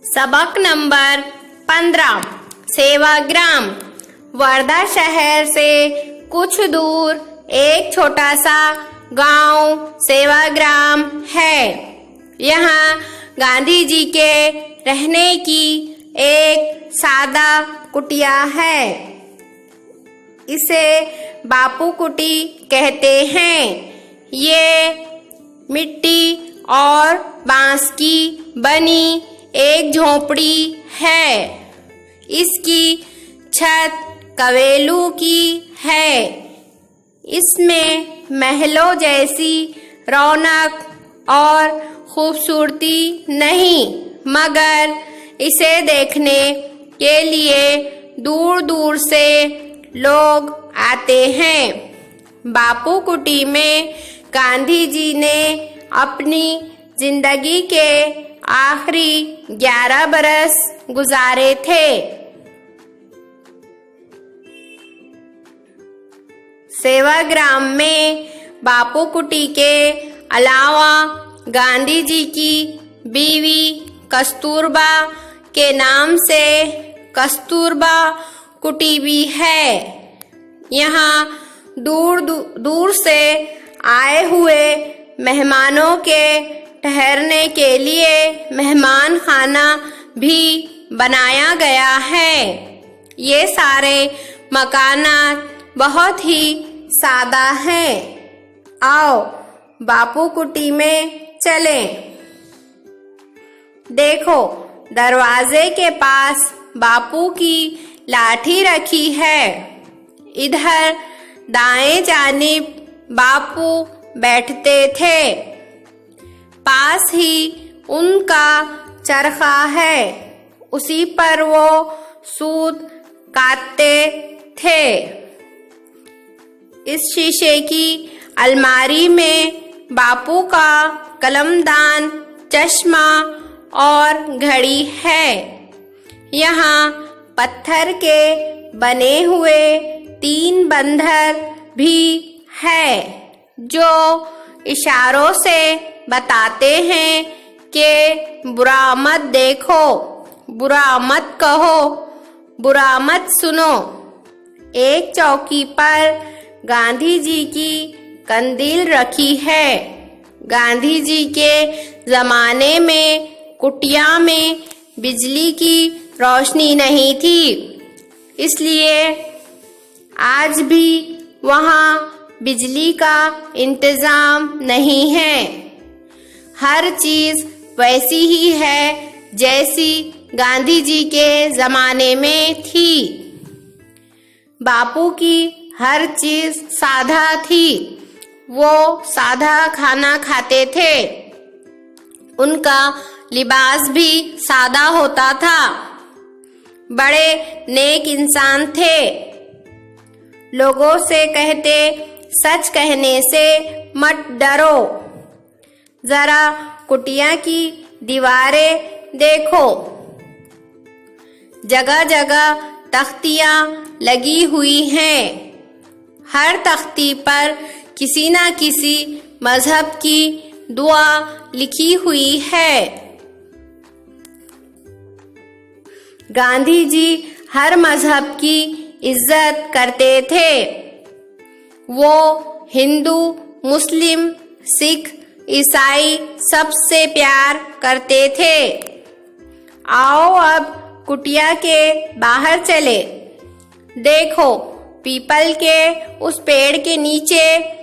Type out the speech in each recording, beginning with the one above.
सबक नंबर 15 सेवाग्राम। वर्धा शहर से कुछ दूर एक छोटा सा गांव सेवाग्राम है। यहाँ गांधी जी के रहने की एक सादा कुटिया है। इसे बापू कुटी कहते हैं। ये मिट्टी और बांस की बनी एक झोपड़ी है। इसकी छत कवेलू की है। इसमें महलों जैसी रौनक और खूबसूरती नहीं, मगर इसे देखने के लिए दूर दूर से लोग आते हैं। बापू कुटी में गांधी जी ने अपनी जिंदगी के आखिरी 11 बरस गुजारे थे। सेवाग्राम में बापू कुटी के अलावा गांधी जी की बीवी कस्तूरबा के नाम से कस्तूरबा कुटी भी है। यहाँ दूर दूर से आए हुए मेहमानों के ठहरने के लिए मेहमान खाना भी बनाया गया है। ये सारे मकानात बहुत ही सादा हैं। आओ बापू कुटी में चलें। देखो, दरवाजे के पास बापू की लाठी रखी है। इधर दाएं जानिब बापू बैठते थे। पास ही उनका चरखा है। उसी पर वो सूत काटते थे। इस शीशे की अलमारी में बापू का कलमदान, चश्मा और घड़ी है। यहाँ पत्थर के बने हुए 3 बंदर भी है, जो इशारों से बताते हैं कि बुरा मत देखो, बुरा मत कहो, बुरा मत सुनो। एक चौकी पर गांधी जी की कंदील रखी है। गांधी जी के जमाने में कुटिया में बिजली की रोशनी नहीं थी, इसलिए आज भी वहाँ बिजली का इंतजाम नहीं है। हर चीज वैसी ही है जैसी गांधी जी के जमाने में थी। बापू की हर चीज सादा थी। वो सादा खाना खाते थे। उनका लिबास भी सादा होता था। बड़े नेक इंसान थे। लोगों से कहते, सच कहने से मत डरो। जरा कुटिया की दीवारें देखो। जगह जगह तख्तियां लगी हुई हैं। हर तख्ती पर किसी न किसी मजहब की दुआ लिखी हुई है। गांधी जी हर मजहब की इज्जत करते थे। वो हिंदू, मुस्लिम, सिख, ईसाई सबसे प्यार करते थे। आओ अब कुटिया के बाहर चले। देखो, पीपल के उस पेड़ के नीचे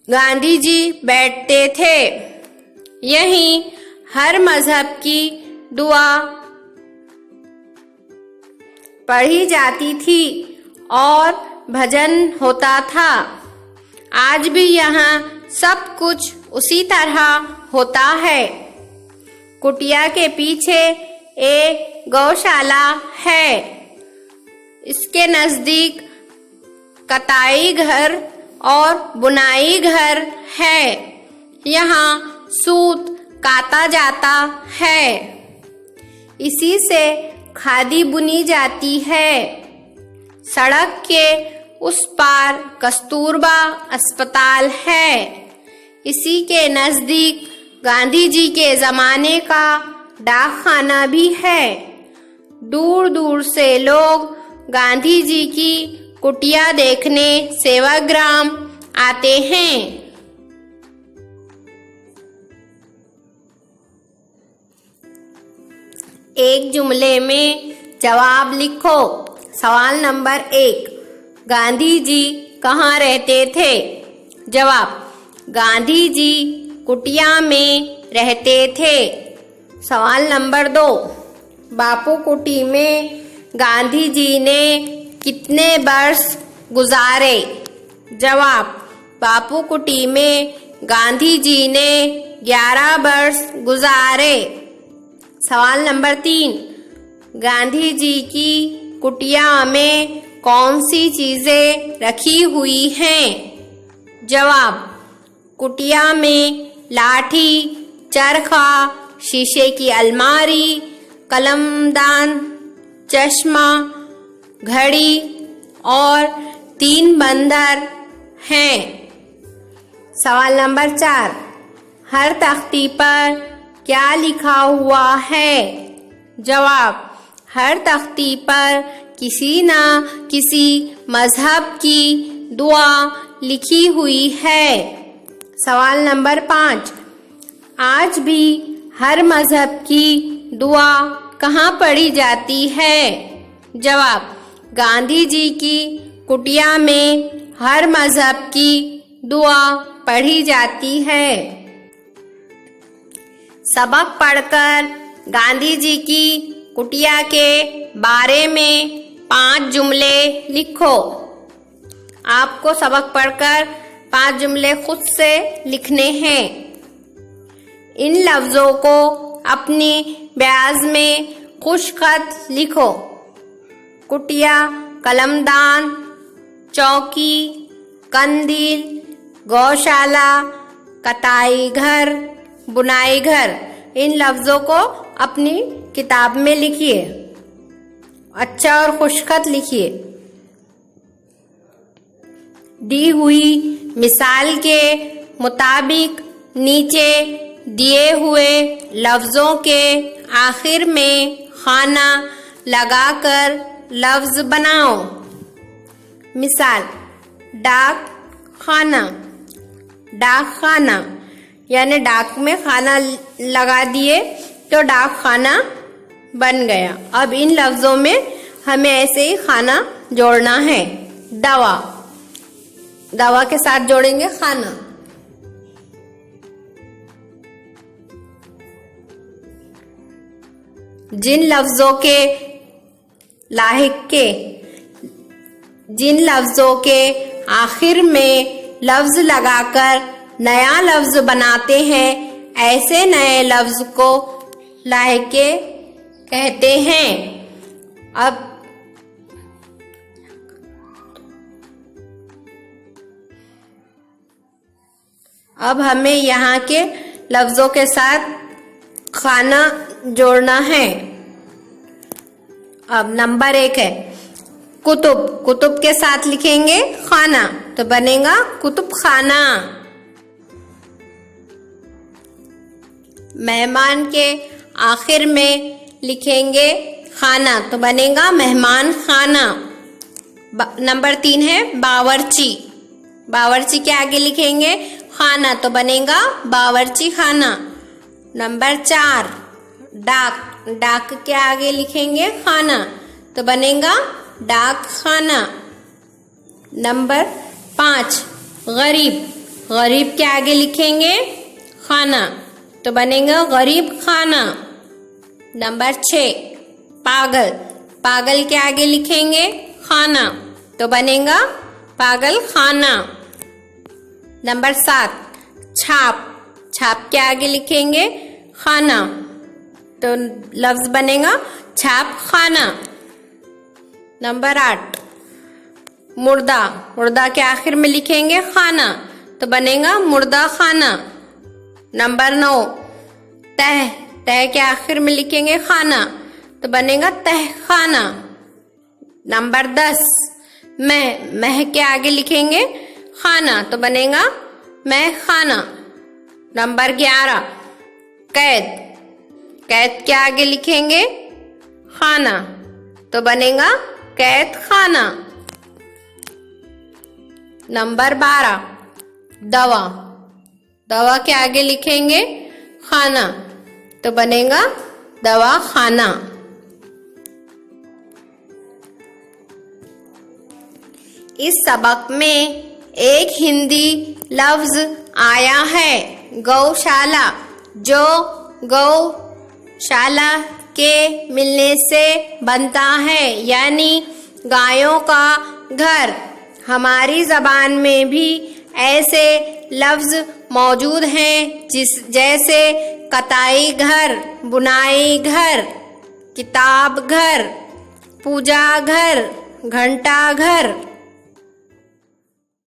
गांधी जी बैठते थे। यहीं हर मजहब की दुआ पढ़ी जाती थी और भजन होता था। आज भी यहाँ सब कुछ उसी तरह होता है। कुटिया के पीछे एक गौशाला है। इसके नजदीक कताई घर और बुनाई घर है। यहाँ सूत काता जाता है। इसी से खादी बुनी जाती है। सड़क के उस पार कस्तूरबा अस्पताल है। इसी के नजदीक गांधी जी के जमाने का डाक खाना भी है। दूर दूर से लोग गांधी जी की कुटिया देखने सेवाग्राम आते हैं। एक जुमले में जवाब लिखो। सवाल नंबर 1, गांधी जी कहाँ रहते थे? जवाब, गांधी जी कुटिया में रहते थे। सवाल नंबर 2, बापू कुटी में गांधी जी ने कितने वर्ष गुजारे? जवाब, बापू कुटी में गांधी जी ने 11 वर्ष गुजारे। सवाल नंबर 3, गांधी जी की कुटिया में कौन सी चीजें रखी हुई हैं? जवाब, कुटिया में लाठी, चरखा, शीशे की अलमारी, कलमदान, चश्मा, घड़ी और 3 बंदर हैं। सवाल नंबर 4, हर तख्ती पर क्या लिखा हुआ है? जवाब, हर तख्ती पर किसी न किसी मजहब की दुआ लिखी हुई है। सवाल नंबर 5, आज भी हर मजहब की दुआ कहाँ पढ़ी जाती है? जवाब, गांधी जी की कुटिया में हर मजहब की दुआ पढ़ी जाती है। सबक पढ़कर गांधी जी की कुटिया के बारे में 5 जुमले लिखो। आपको सबक पढ़कर 5 जुमले खुद से लिखने हैं। इन लफ्जों को अपनी ब्याज में खुशखत लिखो। कुटिया, कलमदान, चौकी, कंदील, गौशाला, कताई घर, बुनाई घर, इन लफ्जों को अपनी किताब में लिखिए। अच्छा और खुशखत लिखिए। दी हुई मिसाल के मुताबिक नीचे दिए हुए लफ्जों के आखिर में खाना लगाकर लफ्ज बनाओ। मिसाल, डाक खाना, डाक खाना यानी डाक में खाना लगा दिए तो डाक खाना बन गया। अब इन लफ्जों में हमें ऐसे ही खाना जोड़ना है। दवा, दवा के साथ जोड़ेंगे खाना। जिन लफ्जों के आखिर में लफ्ज लगाकर नया लफ्ज बनाते हैं, ऐसे नए लफ्ज को लाहिके कहते हैं। अब हमें यहाँ के लफ्जों के साथ खाना जोड़ना है। अब नंबर 1 है कुतुब। कुतुब के साथ लिखेंगे खाना तो बनेगा कुतुब खाना। मेहमान के आखिर में लिखेंगे खाना तो बनेगा मेहमान खाना। नंबर 3 है बावर्ची। बावर्ची के आगे लिखेंगे खाना तो बनेगा बावर्ची खाना। नंबर 4 डाक। डाक के आगे लिखेंगे खाना तो बनेगा डाक खाना। नंबर 5 गरीब। गरीब के आगे लिखेंगे खाना तो बनेगा गरीब खाना। नंबर 6 पागल। पागल के आगे लिखेंगे खाना तो बनेगा पागल खाना। नंबर 7 छाप। छाप के आगे लिखेंगे खाना तो लफ्ज बनेगा छाप खाना। नंबर 8 मुर्दा। मुर्दा के आखिर में लिखेंगे खाना तो बनेगा मुर्दा खाना। नंबर 9 तह। तह के आखिर में लिखेंगे खाना तो बनेगा तह खाना। नंबर 10 मह। मह के आगे लिखेंगे खाना तो बनेगा मह खाना। नंबर 11 कैद। कैद के आगे लिखेंगे खाना, तो बनेगा कैद खाना। नंबर 12 दवा, दवा के आगे लिखेंगे खाना, तो बनेगा दवा खाना। इस सबक में एक हिंदी लफ्ज आया है गौशाला, जो गौशाला के मिलने से बनता है, यानी गायों का घर। हमारी जबान में भी ऐसे लफ्ज मौजूद हैं जैसे कताई घर, बुनाई घर, किताब घर, पूजा घर, घंटा घर।